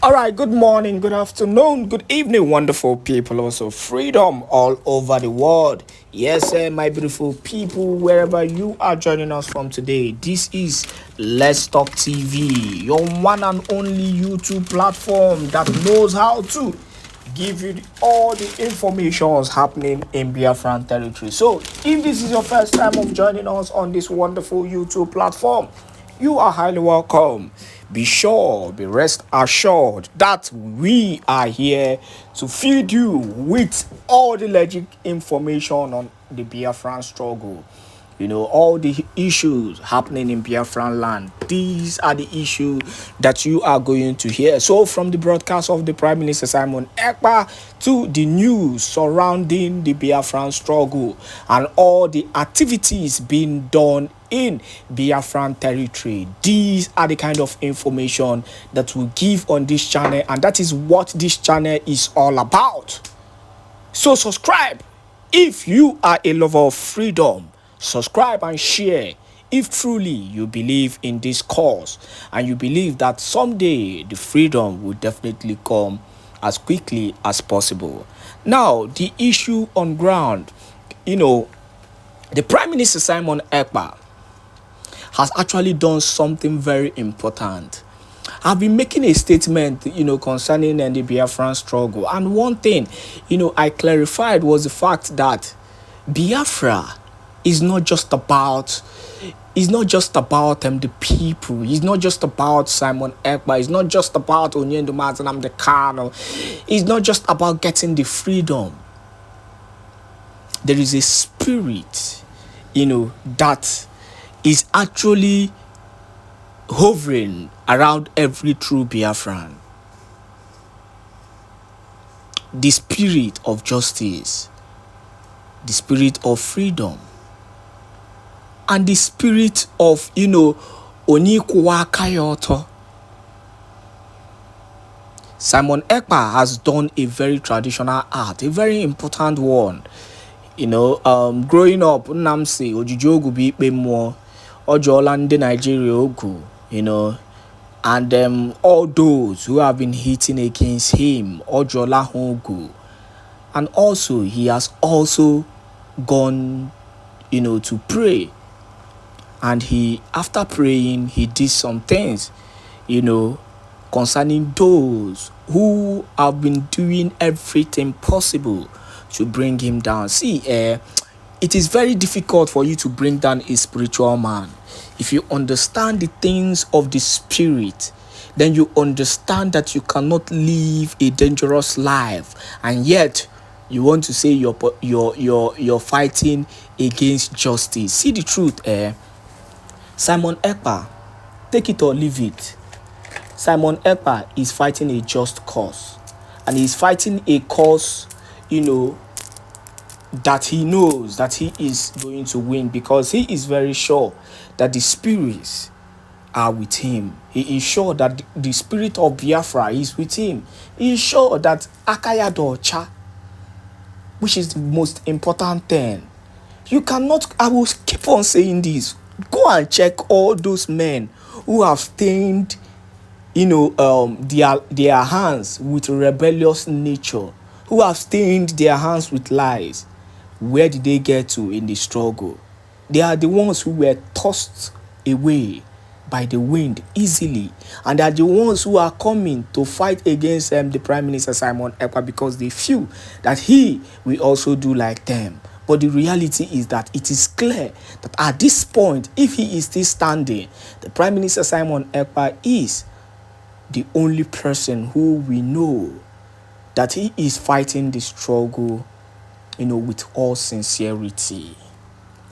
All right, good morning, good afternoon, good evening, wonderful people, also freedom all over the world. Yes, sir, my beautiful people, wherever you are joining us from today, this is Let's Talk TV, your one and only YouTube platform that knows how to give you all the informations happening in Biafran territory. So, if this is your first time of joining us on this wonderful YouTube platform, you are highly welcome. Be rest assured that we are here to feed you with all the legit information on the Biafran struggle. You know, all the issues happening in Biafran land. These are the issues that you are going to hear. So from the broadcast of the Prime Minister Simon Ekpa to the news surrounding the Biafran struggle and all the activities being done in Biafran territory. These are the kind of information that we give on this channel, and that is what this channel is all about. So subscribe if you are a lover of freedom. Subscribe and share if truly you believe in this cause and you believe that someday the freedom will definitely come as quickly as possible. Now, the issue on ground, the Prime Minister Simon Ekpa has actually done something very important. I've been making a statement, concerning the Biafran struggle. And one thing, I clarified was the fact that Biafra is not just about the people. It's not just about Simon Ekpa. It's not just about Onyendo Mazanam the Kano. It's not just about getting the freedom. There is a spirit, that is actually hovering around every true Biafran. The spirit of justice, the spirit of freedom, and the spirit of, Onikuwa Kayoto. Simon Ekpa has done a very traditional art, a very important one. Growing up, Namsi, Ojujogu bi Bemo, Ojolande Nigeria Ogu, and all those who have been hitting against him, Ojola Hogu. And also, he has also gone, to pray. And after praying, he did some things, concerning those who have been doing everything possible to bring him down. See, it is very difficult for you to bring down a spiritual man. If you understand the things of the spirit, then you understand that you cannot live a dangerous life, and yet you want to say you're fighting against justice. See the truth, Simon Ekpa, take it or leave it. Simon Ekpa is fighting a just cause, and he's fighting a cause, that he knows that he is going to win, because he is very sure that the spirits are with him. He is sure that the spirit of Biafra is with him. He is sure that Akaya Docha, which is the most important thing. You cannot, I will keep on saying this, go and check all those men who have stained, their hands with rebellious nature, who have stained their hands with lies. Where did they get to in the struggle? They are the ones who were tossed away by the wind easily, and they are the ones who are coming to fight against the Prime Minister Simon Ekpa, because they feel that he will also do like them. But the reality is that it is clear that at this point, if he is still standing, the Prime Minister Simon Ekpa is the only person who we know that he is fighting the struggle, with all sincerity.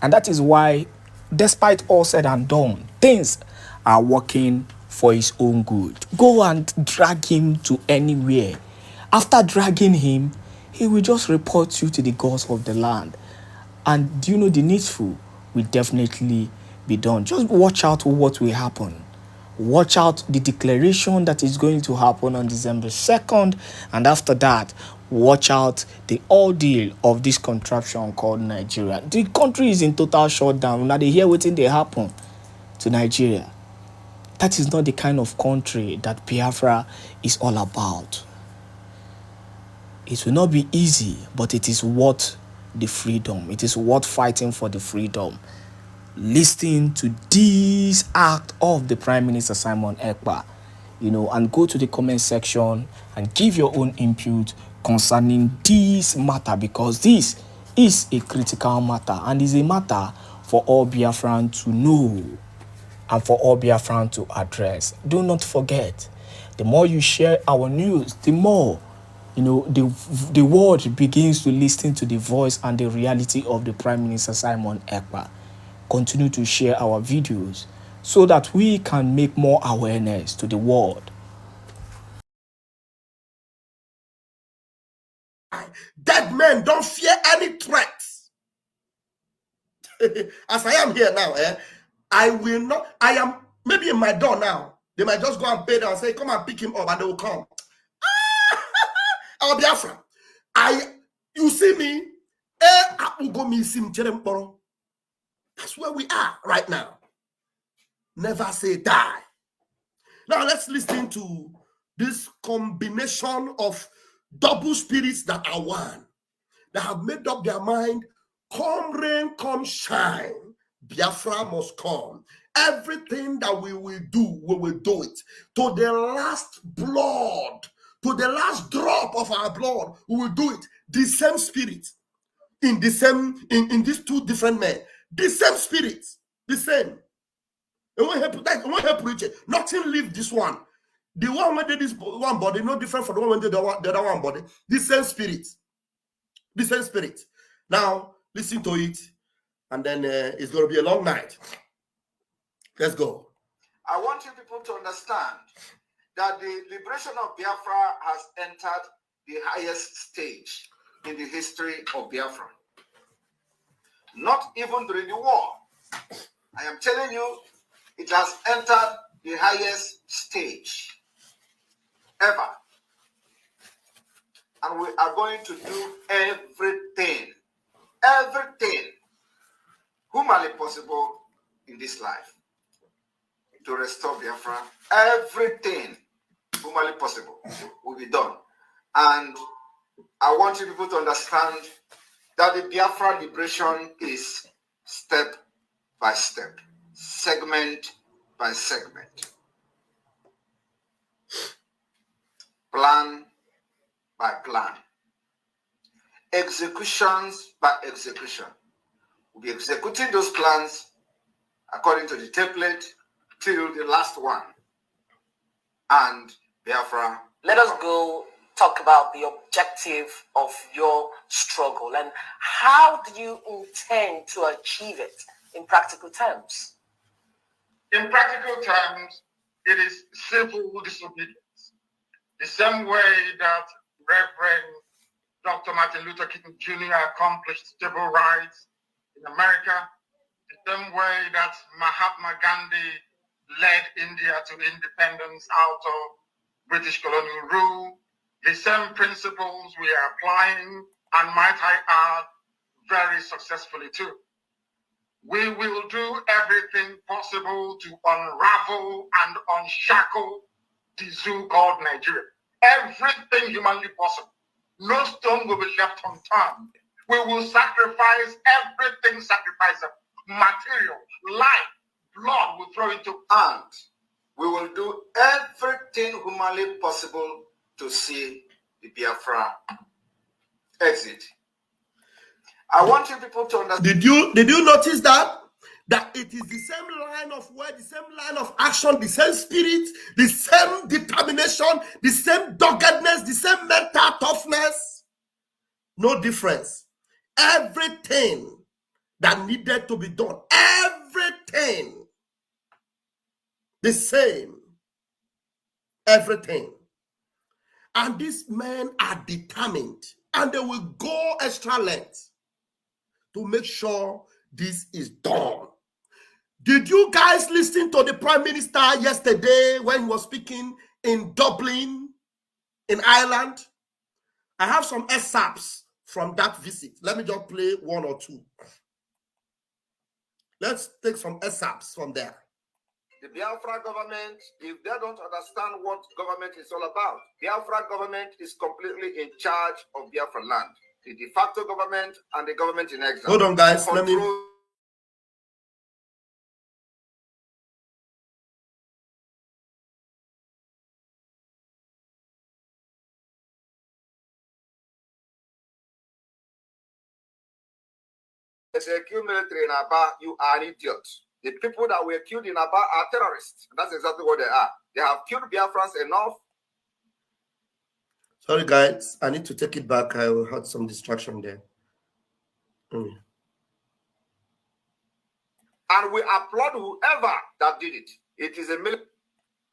And that is why, despite all said and done, things are working for his own good. Go and drag him to anywhere. After dragging him, he will just report you to the gods of the land. And the needful will definitely be done. Just watch out what will happen. Watch out the declaration that is going to happen on December 2nd. And after that, watch out the ordeal of this contraption called Nigeria. The country is in total shutdown. Now they hear what they happen to Nigeria. That is not the kind of country that Biafra is all about. It will not be easy, but it is worth the freedom. It is worth fighting for the freedom. Listen to this act of the Prime Minister Simon Ekpa, and go to the comment section and give your own input concerning this matter, because this is a critical matter and is a matter for all Biafran to know and for all Biafran to address. Do not forget, the more you share our news, the more the world begins to listen to the voice and the reality of the Prime Minister Simon Ekpa. Continue to share our videos so that we can make more awareness to the world. Dead men don't fear any threats. As I am here now, I will not. I am maybe in my door now. They might just go and pay them and say, come and pick him up, and they will come. Our Biafra. You see me? That's where we are right now. Never say die. Now let's listen to this combination of double spirits that are one, that have made up their mind, come rain, come shine, Biafra must come. Everything that we will do it. To the last blood, to the last drop of our blood, we will do it. The same spirit, in these two different men, the same spirit, the same. It won't help preach it. Nothing leave this one. The one when did this one body, no different from the one when did the other one body. The same spirit. The same spirit. Now, listen to it, and then it's going to be a long night. Let's go. I want you people to understand that the liberation of Biafra has entered the highest stage in the history of Biafra. Not even during the war. I am telling you, it has entered the highest stage ever. And we are going to do everything humanly possible in this life to restore Biafra. Everything humanly possible will be done. And I want you people to understand that the Biafra liberation is step by step, segment by segment, plan by plan, executions by execution. We'll be executing those plans according to the template till the last one. And Biafra. Let us go talk about the objective of your struggle and how do you intend to achieve it in practical terms? In practical terms, it is civil disobedience. The same way that Reverend Dr. Martin Luther King Jr. accomplished civil rights in America, the same way that Mahatma Gandhi led India to independence out of British colonial rule, the same principles we are applying, and might I add, very successfully too. We will do everything possible to unravel and unshackle the zoo called Nigeria. Everything humanly possible. No stone will be left unturned. We will sacrifice everything sacrificable. Material, life, blood will throw into ant. We will do everything humanly possible to see the Biafra exit. I want you people to understand. Did you notice that it is the same line of word, the same line of action, the same spirit, the same determination, the same doggedness, the same mental toughness? No difference. Everything that needed to be done, everything the same, everything. And these men are determined, and they will go extra length to make sure this is done. Did you guys listen to the Prime Minister yesterday when he was speaking in Dublin, in Ireland? I have some excerpts from that visit. Let me just play one or two. Let's take some excerpts from there. The Biafra government, if they don't understand what government is all about, Biafra government is completely in charge of Biafra land. The de facto government and the government in exile. Hold on, guys. Let me. They kill military in Aba, you are an idiot. The people that were killed in Aba are terrorists. That's exactly what they are. They have killed Biafrans enough. Sorry, guys. I need to take it back. I had some distraction there. And we applaud whoever that did it. It is a military.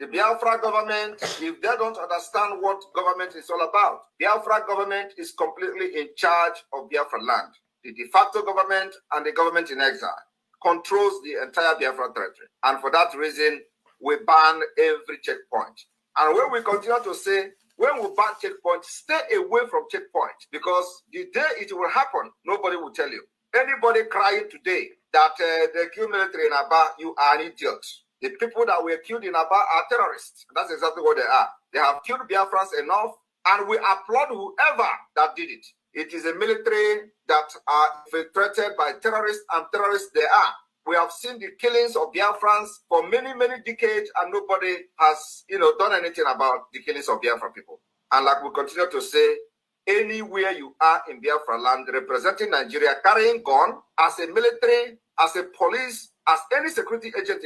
The Biafra government, if they don't understand what government is all about, Biafra government is completely in charge of Biafra land. The de facto government and the government in exile controls the entire Biafra territory. And for that reason, we ban every checkpoint. And when we continue to say, when we ban checkpoints, stay away from checkpoints, because the day it will happen, nobody will tell you. Anybody crying today that they kill military in Aba, you are an idiot. The people that were killed in Aba are terrorists. That's exactly what they are. They have killed Biafrans enough, and we applaud whoever that did it. It is a military that are infiltrated by terrorists, and terrorists they are. We have seen the killings of Biafrans for many, many decades, and nobody has, done anything about the killings of Biafra people. And like we continue to say, anywhere you are in Biafra land representing Nigeria, carrying gun as a military, as a police, as any security agent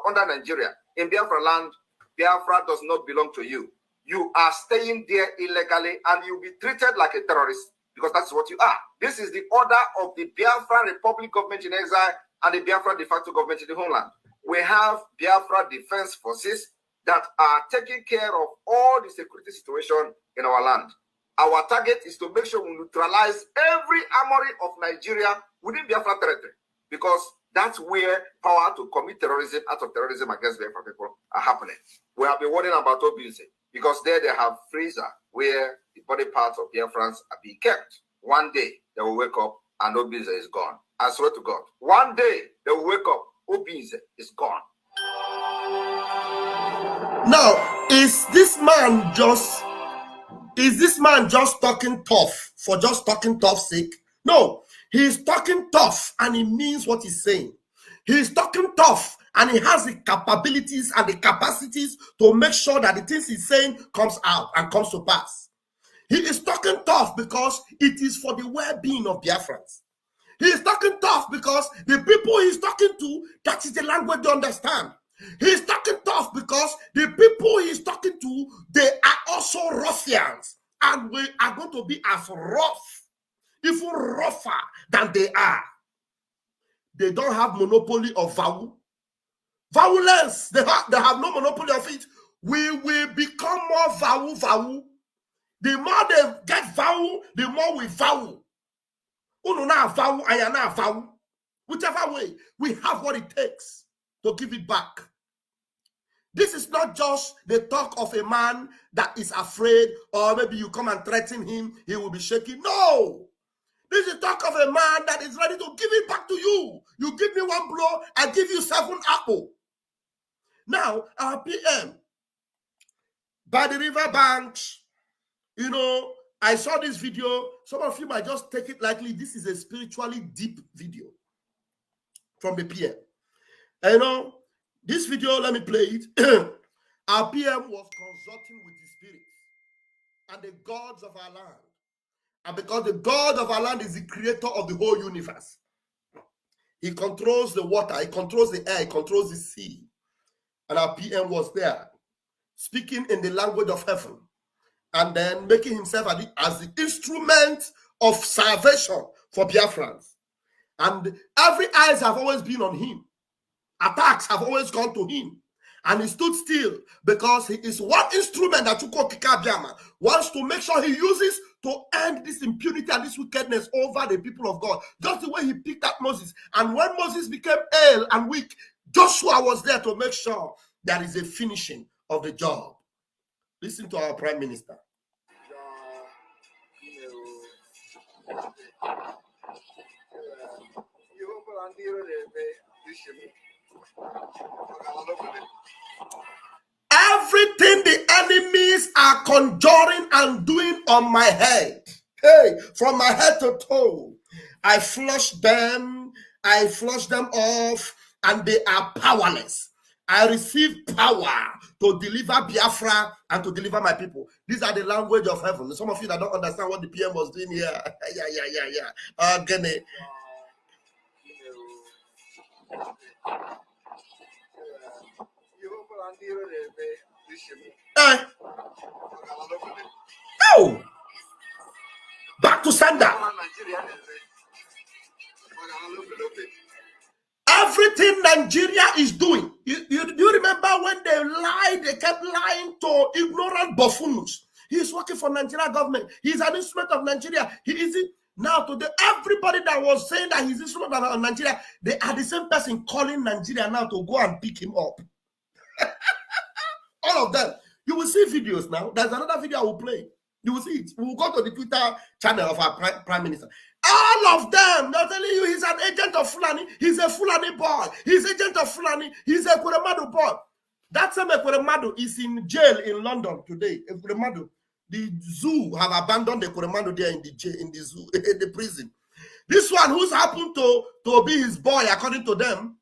under Nigeria in Biafra land, Biafra does not belong to you. You are staying there illegally, and you'll be treated like a terrorist, because that's what you are. This is the order of the Biafra Republic government in exile and the Biafra de facto government in the homeland. We have Biafra Defense Forces that are taking care of all the security situation in our land. Our target is to make sure we neutralize every armory of Nigeria within Biafra territory, because that's where power to commit terrorism, acts of terrorism against Biafra people are happening. We have been warning about Obuse, because there they have freezer where the body parts of Biafrans are being kept. One day they will wake up and Obuse is gone. I swear to God. One day they will wake up, Obuse is gone. Now, is this man just talking tough for just talking tough sake? No, he's talking tough and he means what he's saying. He's talking tough and he has the capabilities and the capacities to make sure that the things he's saying comes out and comes to pass. He is talking tough because it is for the well-being of Biafrans. He is talking tough because the people he's talking to, that is the language they understand. He's talking tough because the people he's talking to, they are also ruffians. And we are going to be as rough, even rougher than they are. They don't have monopoly of violence. They have no monopoly of it. We will become more vow. The more they get vow, the more we vow. Whichever way, we have what it takes to give it back. This is not just the talk of a man that is afraid, or maybe you come and threaten him, he will be shaking. No! This is the talk of a man that is ready to give it back to you. You give me one blow, I give you 7 apples. Now, our PM, by the river banks, I saw this video. Some of you might just take it lightly. This is a spiritually deep video from the PM. And this video, let me play it. Our PM was consulting with the spirits and the gods of our land. And because the God of our land is the creator of the whole universe, he controls the water, he controls the air, he controls the sea. And our PM was there, speaking in the language of heaven, and then making himself as the instrument of salvation for Biafrans. And every eyes have always been on him. Attacks have always gone to him. And he stood still because he is one instrument that Chukwu Abiama wants to make sure he uses to end this impunity and this wickedness over the people of God. Just the way he picked up Moses. And when Moses became ill and weak, Joshua was there to make sure there is a finishing of the job. Listen to our Prime Minister. Everything the enemies are conjuring and doing on my head, hey, from my head to toe, I flush them off, and they are powerless. I receive power to deliver Biafra and to deliver my people. These are the language of heaven. Some of you that don't understand what the PM was doing here. Yeah. Again. Oh! Back to sender. Everything Nigeria is doing. You remember when they lied, they kept lying to ignorant buffoons. He's working for Nigeria government. He's an instrument of Nigeria. He isn't. Now today, everybody that was saying that he's instrument of Nigeria, they are the same person calling Nigeria now to go and pick him up. All of them. You will see videos now. There's another video I will play. You will see it. We will go to the Twitter channel of our Prime Minister. All of them, they're telling you he's an agent of Fulani. He's a Fulani boy. He's agent of Fulani. He's a Kuremadu boy. That same Kuremadu is in jail in London today. Kuremadu. The zoo have abandoned the Kuremadu there in the jail, in the zoo, in the prison. This one who's happened to be his boy, according to them,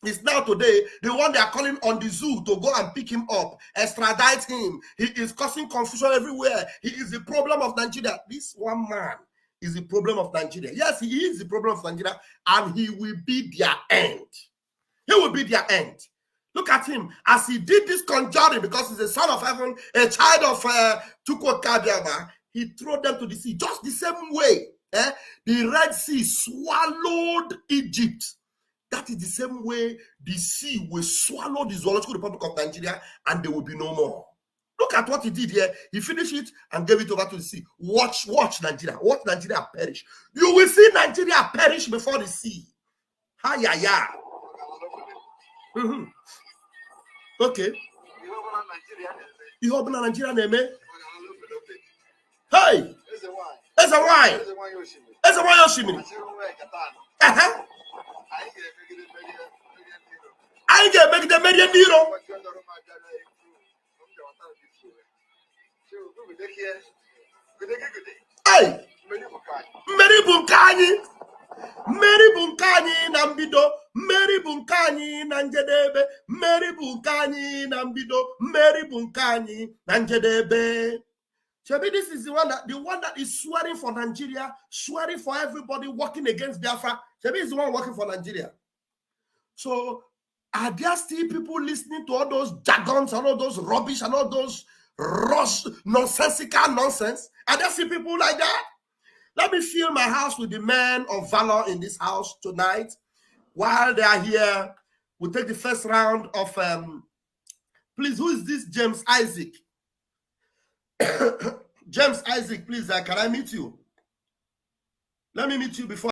is now today the one they are calling on the zoo to go and pick him up, extradite him. He is causing confusion everywhere. He is the problem of Nigeria. This one man is the problem of Nigeria. Yes, he is the problem of Nigeria, and he will be their end. He will be their end. Look at him as he did this conjuring, because he's a son of heaven, a child of Chukwu Abiama. He threw them to the sea just the same way. The Red Sea swallowed Egypt. That is the same way the sea will swallow the Zoological Republic of Nigeria, and there will be no more. Look at what he did here. He finished it and gave it over to the sea. Watch Nigeria. Watch Nigeria perish. You will see Nigeria perish before the sea. Ha. Okay. You open Nigeria name? Hey! That's a wine. That's a wine Yoshimi. I get make the million euro. Hey, Mary Bunkani Nambido, Mary Bunkani Nanjedebe, Mary Bunkani Nambido, Mary Bunkani Nanjedebe. Shabi, this is the one that is swearing for Nigeria, swearing for everybody, working against Biafra. Shabi is the one working for Nigeria. So, are there still people listening to all those jargons and all those rubbish and all those nonsensical nonsense? Are there still people like that? Let me fill my house with the men of valor in this house tonight. While they are here, we'll take the first round of, please, who is this James Isaac? James Isaac, please, can I meet you? Let me meet you before